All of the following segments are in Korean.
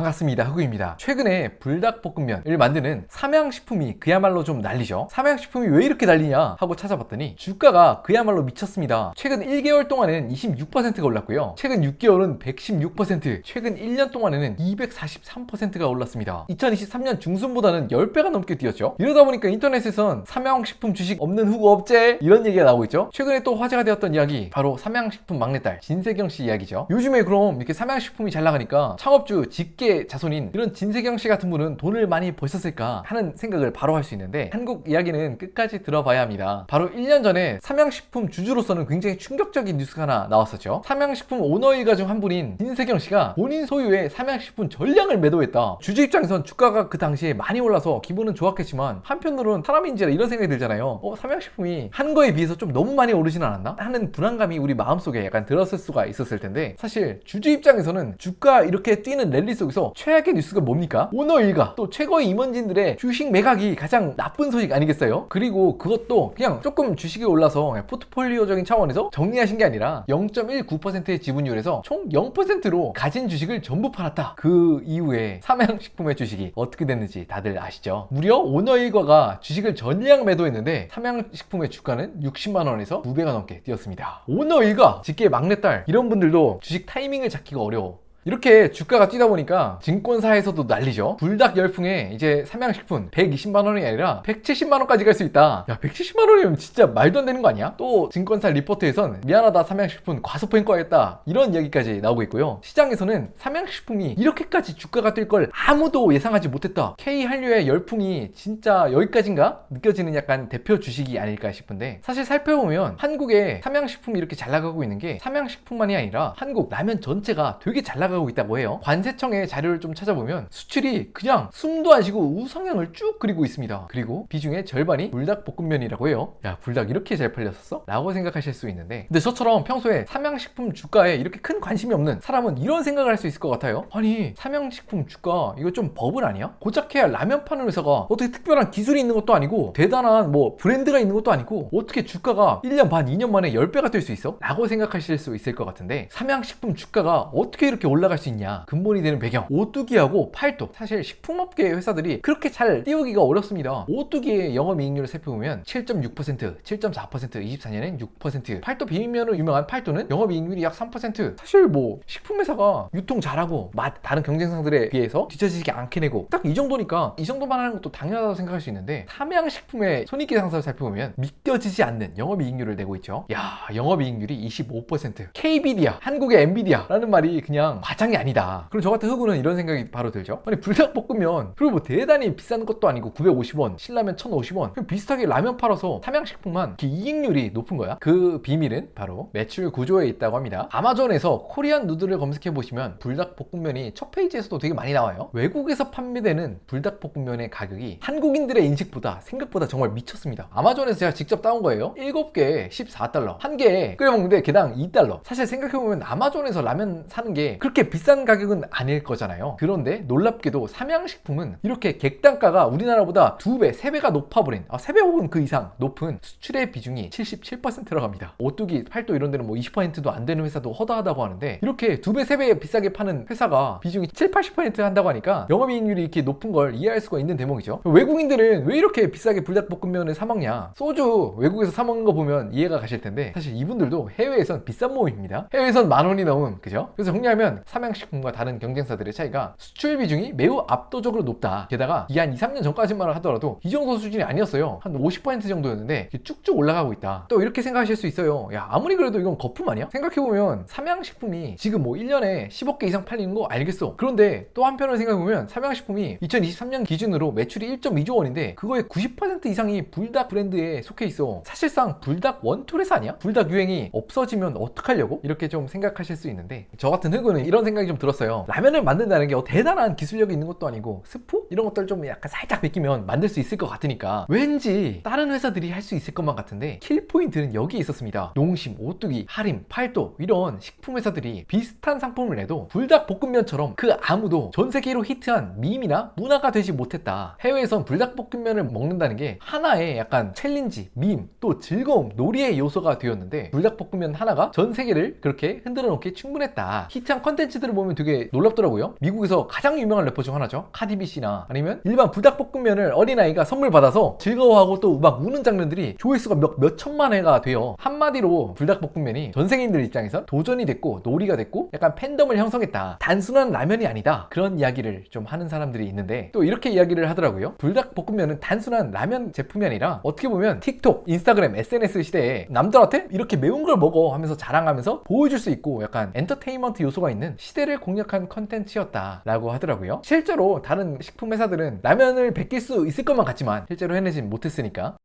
반갑습니다. 흑우입니다. 최근에 불닭볶음면을 만드는 삼양식품이 그야말로 좀 난리죠. 삼양식품이 왜 이렇게 난리냐 하고 찾아봤더니 주가가 그야말로 미쳤습니다. 최근 1개월 동안은 26%가 올랐고요. 최근 6개월은 116%, 최근 1년 동안에는 243%가 올랐습니다. 2023년 중순보다는 10배가 넘게 뛰었죠. 이러다 보니까 인터넷에선 삼양식품 주식 없는 흑우 업체 이런 얘기가 나오고 있죠. 최근에 또 화제가 되었던 이야기, 바로 삼양식품 막내딸 진세경 씨 이야기죠. 요즘에 그럼 이렇게 삼양식품이 잘 나가니까 창업주 직계 자손인 이런 진세경 씨 같은 분은 돈을 많이 버셨을까 하는 생각을 바로 할 수 있는데, 한국 이야기는 끝까지 들어봐야 합니다. 바로 1년 전에 삼양식품 주주로서는 굉장히 충격적인 뉴스가 하나 나왔었죠. 삼양식품 오너 일가 중 한 분인 진세경 씨가 본인 소유의 삼양식품 전량을 매도했다. 주주 입장에선 주가가 그 당시에 많이 올라서 기분은 좋았겠지만 한편으로는 사람인지라 이런 생각이 들잖아요. 삼양식품이 한 거에 비해서 좀 너무 많이 오르진 않았나? 하는 불안감이 우리 마음속에 약간 들었을 수가 있었을 텐데, 사실 주주 입장에서는 주가 이렇게 뛰는 랠리 속에서 최악의 뉴스가 뭡니까? 오너 일가, 또 최고의 임원진들의 주식 매각이 가장 나쁜 소식 아니겠어요? 그리고 그것도 그냥 조금 주식이 올라서 포트폴리오적인 차원에서 정리하신 게 아니라 0.19%의 지분율에서 총 0%로 가진 주식을 전부 팔았다. 그 이후에 삼양식품의 주식이 어떻게 됐는지 다들 아시죠? 무려 오너 일가가 주식을 전량 매도했는데 삼양식품의 주가는 60만 원에서 2배가 넘게 뛰었습니다. 오너 일가, 직계 막내딸 이런 분들도 주식 타이밍을 잡기가 어려워. 이렇게 주가가 뛰다 보니까 증권사에서도 난리죠. 불닭 열풍에 이제 삼양식품 120만 원이 아니라 170만 원까지 갈 수 있다. 야, 170만 원이면 진짜 말도 안 되는 거 아니야? 또 증권사 리포트에선 미안하다 삼양식품 과소평가했다 이런 이야기까지 나오고 있고요. 시장에서는 삼양식품이 이렇게까지 주가가 뛸 걸 아무도 예상하지 못했다. K한류의 열풍이 진짜 여기까지인가? 느껴지는 약간 대표 주식이 아닐까 싶은데, 사실 살펴보면 한국의 삼양식품이 이렇게 잘 나가고 있는 게 삼양식품만이 아니라 한국 라면 전체가 되게 잘 나가고 있다고 해요. 관세청의 자료를 좀 찾아보면 수출이 그냥 숨도 안 쉬고 우상향을 쭉 그리고 있습니다. 그리고 비중의 절반이 불닭볶음면이라고 해요. 야, 불닭 이렇게 잘 팔렸었어? 라고 생각하실 수 있는데, 근데 저처럼 평소에 삼양식품 주가에 이렇게 큰 관심이 없는 사람은 이런 생각을 할 수 있을 것 같아요. 아니, 삼양식품 주가 이거 좀 버블 아니야? 고작해야 라면 파는 회사가 어떻게 특별한 기술이 있는 것도 아니고 대단한 뭐 브랜드가 있는 것도 아니고 어떻게 주가가 1년 반, 2년 만에 10배가 될 수 있어? 라고 생각하실 수 있을 것 같은데, 삼양식품 주가가 어떻게 이렇게 올라갈 수 있냐? 근본이 되는 배경, 오뚜기하고 팔도. 사실 식품업계 회사들이 그렇게 잘 띄우기가 어렵습니다. 오뚜기의 영업이익률을 살펴보면 7.6%, 7.4%, 24년엔 6%, 팔도 비빔면으로 유명한 팔도는 영업이익률이 약 3%. 사실 뭐 식품회사가 유통 잘하고 맛 다른 경쟁사들에 비해서 뒤처지지 않게 내고 딱 이 정도니까 이 정도만 하는 것도 당연하다고 생각할 수 있는데, 삼양식품의 손익계상서를 살펴보면 믿겨지지 않는 영업이익률을 내고 있죠. 야, 영업이익률이 25%. KBD야, 한국의 엔비디아라는 말이 그냥 과장이 아니다. 그럼 저 같은 흑우는 이런 생각이 바로 들죠. 아니, 불닭볶음면 그리고 뭐 대단히 비싼 것도 아니고 950원, 신라면 1050원, 그럼 비슷하게 라면 팔아서 삼양식품만 이익률이 높은 거야. 그 비밀은 바로 매출 구조에 있다고 합니다. 아마존에서 코리안 누들을 검색해 보시면 불닭볶음면이 첫 페이지에서도 되게 많이 나와요. 외국에서 판매되는 불닭볶음면의 가격이 한국인들의 인식보다 생각보다 정말 미쳤습니다. 아마존에서 제가 직접 따온 거예요. 7개에 14달러, 한 개에 끓여 먹는데 개당 2달러. 사실 생각해보면 아마존에서 라면 사는 게 그렇게 비싼 가격은 아닐 거잖아요. 그런데 놀랍게도 삼양식품은 이렇게 객단가가 우리나라보다 2배, 3배가 높아버린, 3배 혹은 그 이상 높은 수출의 비중이 77%라고 합니다. 오뚜기, 팔도 이런 데는 뭐 20%도 안 되는 회사도 허다하다고 하는데, 이렇게 2배, 3배 비싸게 파는 회사가 비중이 7, 80% 한다고 하니까 영업이익률이 이렇게 높은 걸 이해할 수가 있는 대목이죠. 외국인들은 왜 이렇게 비싸게 불닭볶음면을 사 먹냐? 소주 외국에서 사 먹는 거 보면 이해가 가실 텐데, 사실 이분들도 해외에선 비싼 모임입니다. 해외에선 만 원이 넘은, 그죠? 그래서 정리하면 삼양식품과 다른 경쟁사들의 차이가 수출 비중이 매우 압도적으로 높다. 게다가 이 한 2, 3년 전까지만 하더라도 이 정도 수준이 아니었어요. 한 50% 정도였는데 쭉쭉 올라가고 있다. 또 이렇게 생각하실 수 있어요. 야, 아무리 그래도 이건 거품 아니야? 생각해보면 삼양식품이 지금 뭐 1년에 10억 개 이상 팔리는 거 알겠어. 그런데 또 한편으로 생각해보면 삼양식품이 2023년 기준으로 매출이 1.2조 원인데 그거의 90% 이상이 불닭 브랜드에 속해 있어. 사실상 불닭 원툴에서 아니야? 불닭 유행이 없어지면 어떡하려고? 이렇게 좀 생각하실 수 있는데, 저 같은 흑우는 이런 생각이 좀 들었어요. 라면을 만든다는 게 대단한 기술력이 있는 것도 아니고 스프? 이런 것들 좀 약간 살짝 베끼면 만들 수 있을 것 같으니까 왠지 다른 회사들이 할 수 있을 것만 같은데, 킬포인트는 여기에 있었습니다. 농심, 오뚜기, 하림, 팔도 이런 식품 회사들이 비슷한 상품을 내도 불닭볶음면처럼 그 아무도 전 세계로 히트한 밈이나 문화가 되지 못했다. 해외에선 불닭볶음면을 먹는다는 게 하나의 약간 챌린지, 밈, 또 즐거움, 놀이의 요소가 되었는데, 불닭볶음면 하나가 전 세계를 그렇게 흔들어 놓기 충분했다. 히트한 컨텐츠 컨텐츠들을 보면 되게 놀랍더라고요. 미국에서 가장 유명한 래퍼 중 하나죠. 카디비 씨나 아니면 일반 불닭볶음면을 어린아이가 선물 받아서 즐거워하고 또 막 우는 장면들이 조회수가 몇 천만 회가 돼요. 한마디로 불닭볶음면이 전 세계인들 입장에선 도전이 됐고 놀이가 됐고 약간 팬덤을 형성했다. 단순한 라면이 아니다. 그런 이야기를 좀 하는 사람들이 있는데 또 이렇게 이야기를 하더라고요. 불닭볶음면은 단순한 라면 제품이 아니라 어떻게 보면 틱톡, 인스타그램, SNS 시대에 남들한테 이렇게 매운 걸 먹어 하면서 자랑하면서 보여줄 수 있고 약간 엔터테인먼트 요소가 있는 시대를 공략한 컨텐츠였다 라고 하더라고요. 실제로 다른 식품 회사들은 라면을 베낄 수 있을 것만 같지만 실제로 해내진 못했으니까.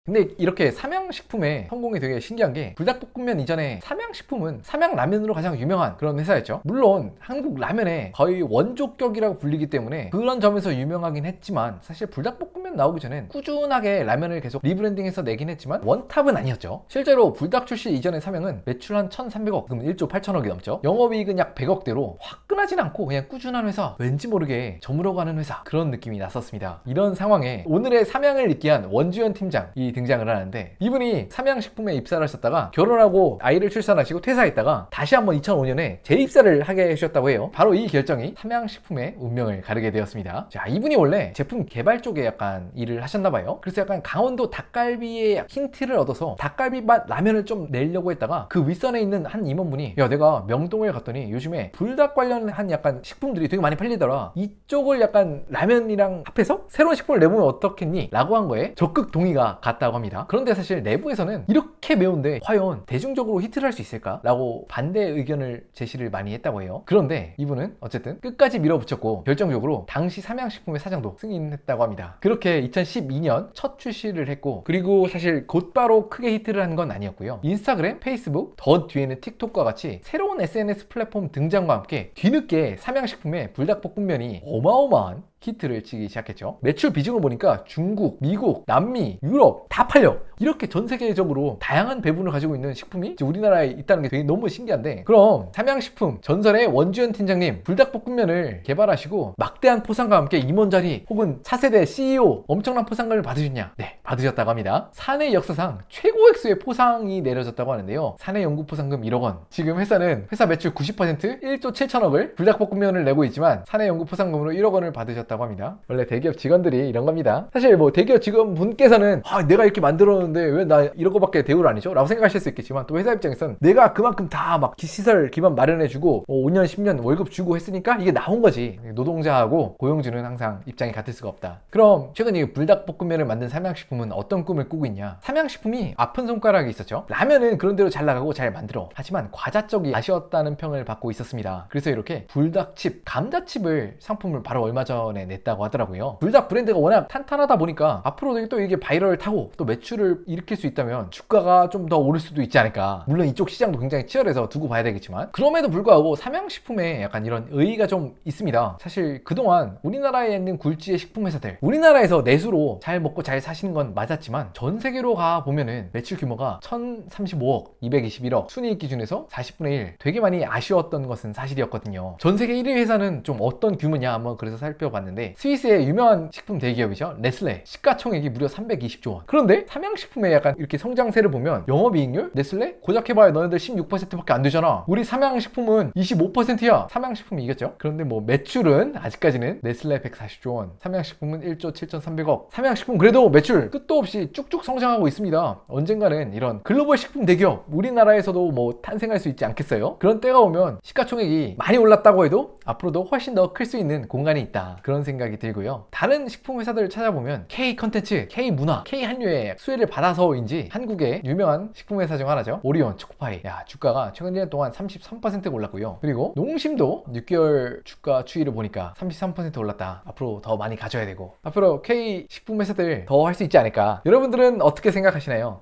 근데 이렇게 삼양식품의 성공이 되게 신기한 게 불닭볶음면 이전에 삼양식품은 삼양라면으로 가장 유명한 그런 회사였죠. 물론 한국 라면의 거의 원조격이라고 불리기 때문에 그런 점에서 유명하긴 했지만 사실 불닭볶음면 나오기 전엔 꾸준하게 라면을 계속 리브랜딩해서 내긴 했지만 원탑은 아니었죠. 실제로 불닭 출시 이전의 삼양은 매출 한 1,300억, 그럼 1조 8천억이 넘죠. 영업이익은 약 100억대로 화끈하진 않고 그냥 꾸준한 회사, 왠지 모르게 저물어가는 회사, 그런 느낌이 났었습니다. 이런 상황에 오늘의 삼양을 입기한 원주현 팀장이 등장을 하는데, 이분이 삼양식품에 입사를 하셨다가 결혼하고 아이를 출산하시고 퇴사했다가 다시 한번 2005년에 재입사를 하게 해주셨다고 해요. 바로 이 결정이 삼양식품의 운명을 가르게 되었습니다. 자, 이분이 원래 제품 개발 쪽에 약간 일을 하셨나봐요. 그래서 약간 강원도 닭갈비의 힌트를 얻어서 닭갈비 맛 라면을 좀 내려고 했다가 그 윗선에 있는 한 임원분이 야, 내가 명동을 갔더니 요즘에 불닭 관련한 약간 식품들이 되게 많이 팔리더라, 이쪽을 약간 라면이랑 합해서 새로운 식품을 내보면 어떻겠니? 라고 한 거에 적극 동의가 갔다고 합니다. 그런데 사실 내부에서는 이렇게 매운데 과연 대중적으로 히트를 할 수 있을까? 라고 반대 의견을 제시를 많이 했다고 해요. 그런데 이분은 어쨌든 끝까지 밀어붙였고 결정적으로 당시 삼양식품의 사장도 승인했다고 합니다. 그렇게 2012년 첫 출시를 했고, 그리고 사실 곧바로 크게 히트를 한 건 아니었고요. 인스타그램, 페이스북, 더 뒤에는 틱톡과 같이 새로운 SNS 플랫폼 등장과 함께 뒤늦게 삼양식품의 불닭볶음면이 어마어마한 히트를 치기 시작했죠. 매출 비중을 보니까 중국, 미국, 남미, 유럽 다 팔려. 이렇게 전 세계적으로 다양한 배분을 가지고 있는 식품이 이제 우리나라에 있다는 게 되게 너무 신기한데, 그럼 삼양식품 전설의 원주현 팀장님 불닭볶음면을 개발하시고 막대한 포상과 함께 임원 자리 혹은 차세대 CEO 엄청난 포상금을 받으셨냐? 네, 받으셨다고 합니다. 사내 역사상 최고 액수의 포상이 내려졌다고 하는데요. 사내 연구 포상금 1억 원. 지금 회사는 회사 매출 90% 1조 7천억을 불닭볶음면을 내고 있지만 사내 연구 포상금으로 1억 원을 받으셨다고 합니다. 원래 대기업 직원들이 이런 겁니다. 사실 뭐 대기업 직원분께서는 내가 이렇게 만들었는데 왜 나 이런 거밖에 대우를 아니죠? 라고 생각하실 수 있겠지만, 또 회사 입장에선 내가 그만큼 다 막 시설 기반 마련해주고 5년 10년 월급 주고 했으니까 이게 나온 거지. 노동자하고 고용주는 항상 입장이 같을 수가 없다. 그럼 최근 이 불닭볶음면을 만든 삼양식품은 어떤 꿈을 꾸고 있냐? 삼양식품이 아픈 손가락이 있었죠. 라면은 그런 대로 잘 나가고 잘 만들어. 하지만 과자 쪽이 아쉬웠다는 평을 받고 있었습니다. 그래서 이렇게 불닭칩, 감자칩을 상품을 바로 얼마 전에 냈다고 하더라고요. 불닭 브랜드가 워낙 탄탄하다 보니까 앞으로도 또 이게 바이럴 타고 또 매출을 일으킬 수 있다면 주가가 좀 더 오를 수도 있지 않을까. 물론 이쪽 시장도 굉장히 치열해서 두고 봐야 되겠지만, 그럼에도 불구하고 삼양식품에 약간 이런 의의가 좀 있습니다. 사실 그동안 우리나라에 있는 굴지의 식품 회사들, 우리나라에서 내수로 잘 먹고 잘 사시는 건 맞았지만 전 세계로 가 보면은 매출 규모가 1035억, 221억, 순이익 기준에서 40분의 1, 되게 많이 아쉬웠던 것은 사실이었거든요. 전 세계 1위 회사는 좀 어떤 규모냐 한번 그래서 살펴봤는데, 스위스의 유명한 식품 대기업이죠. 네슬레. 시가총액이 무려 320조 원. 그런데 삼양식품의 약간 이렇게 성장세를 보면 영업이익률? 네슬레? 고작 해봐야 너네들 16%밖에 안 되잖아. 우리 삼양식품은 25%야. 삼양식품이 이겼죠. 그런데 뭐 매출은 아직까지는 네슬레 140조 원, 삼양식품은 1조 7,300억. 삼양식품 그래도 매출 끝도 없이 쭉쭉 성장하고 있습니다. 언젠가는 이런 글로벌 식품 대기업 우리나라에서도 뭐 탄생할 수 있지 않겠어요? 그런 때가 오면 시가총액이 많이 올랐다고 해도 앞으로도 훨씬 더 클 수 있는 공간이 있다, 그런 생각이 들고요. 다른 식품 회사들을 찾아보면 K 컨텐츠, K 문화, K 한류의 수혜를 받아서인지 한국의 유명한 식품 회사 중 하나죠. 오리온, 초코파이. 야, 주가가 최근 1년 동안 33% 올랐고요. 그리고 농심도 6개월 주가 추이를 보니까 33% 올랐다. 앞으로 더 많이 가져야 되고, 앞으로 K 식품 회사들 더 할 수 있지 않을까. 여러분들은 어떻게 생각하시나요?